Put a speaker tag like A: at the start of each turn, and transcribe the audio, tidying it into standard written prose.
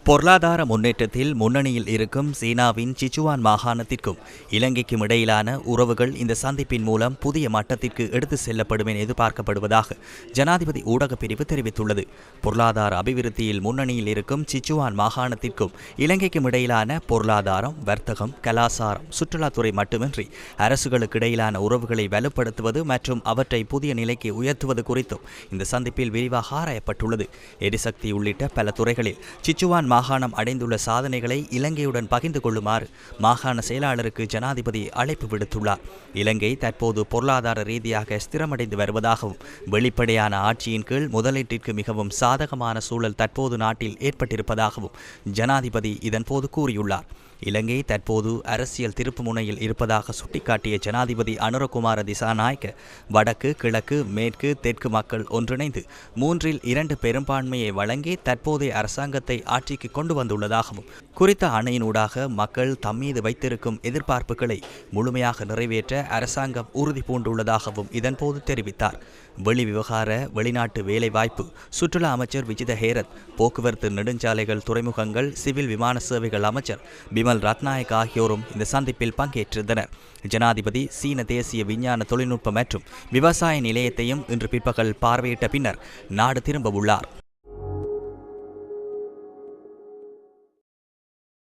A: பொருளாதார முன்னேற்றத்தில் முன்னணியில் இருக்கும் சீனாவின் சிச்சுவான் மாகாணத்திற்கும் இலங்கைக்கும் இடையிலான உறவுகள் இந்த சந்திப்பின் மூலம் புதிய மட்டத்திற்கு எடுத்து செல்லப்படும் என எதிர்பார்க்கப்படுவதாக ஜனாதிபதி ஊடகப் பிரிவு தெரிவித்துள்ளது. பொருளாதார அபிவிருத்தியில் முன்னணியில் இருக்கும் சிச்சுவான் மாகாணத்திற்கும் இலங்கைக்கும் இடையிலான பொருளாதாரம், வர்த்தகம், கலாசாரம், சுற்றுலாத்துறை மட்டுமின்றி அரசுகளுக்கு இடையிலான உறவுகளை வலுப்படுத்துவது மற்றும் அவற்றை புதிய நிலைக்கு உயர்த்துவது குறித்தும் இந்த சந்திப்பில் விரிவாக ஆராயப்பட்டுள்ளது. எரிசக்தி உள்ளிட்ட பல துறைகளில் சிச்சுவான் மாகாணம் அடைந்துள்ள சாதனைகளை இலங்கையுடன் பகிர்ந்து கொள்ளுமாறு மாகாண செயலாளருக்கு ஜனாதிபதி அழைப்பு விடுத்துள்ளார். இலங்கை தற்போது பொருளாதார ரீதியாக ஸ்திரமடைந்து வருவதாகவும் வெளிப்படையான ஆட்சியின் கீழ் முதலீட்டிற்கு மிகவும் சாதகமான சூழல் தற்போது நாட்டில் ஏற்பட்டிருப்பதாகவும் ஜனாதிபதி இதன்போது கூறியுள்ளார். இலங்கை தற்போது அரசியல் திருப்பு முனையில் இருப்பதாக சுட்டிக்காட்டிய ஜனாதிபதி அனுரகுமார திசாநாயக்க, வடக்கு, கிழக்கு, மேற்கு, தெற்கு மக்கள் ஒன்றிணைந்து 2/3 பெரும்பான்மையை வழங்கி தற்போதைய அரசாங்கத்தை ஆட்சிக்கு கொண்டு வந்துள்ளதாகவும், குறித்த அணையினூடாக மக்கள் தம்மீது வைத்திருக்கும் எதிர்பார்ப்புகளை முழுமையாக நிறைவேற்ற அரசாங்கம் உறுதி பூண்டுள்ளதாகவும் இதன்போது தெரிவித்தார். வெளிவிவகார, வெளிநாட்டு வேலைவாய்ப்பு, சுற்றுலா அமைச்சர் விஜித ஹேரத், போக்குவரத்து, நெடுஞ்சாலைகள், துறைமுகங்கள், சிவில் விமான சேவைகள் அமைச்சர் பிமல் ரத்நாயக் ஆகியோரும் இந்த சந்திப்பில் பங்கேற்றிருந்தனர். ஜனாதிபதி சீன தேசிய விஞ்ஞான தொழில்நுட்ப மற்றும் விவசாய நிலையத்தையும் இன்று பிற்பகல் பார்வையிட்ட பின்னர் நாடு திரும்ப உள்ளார்.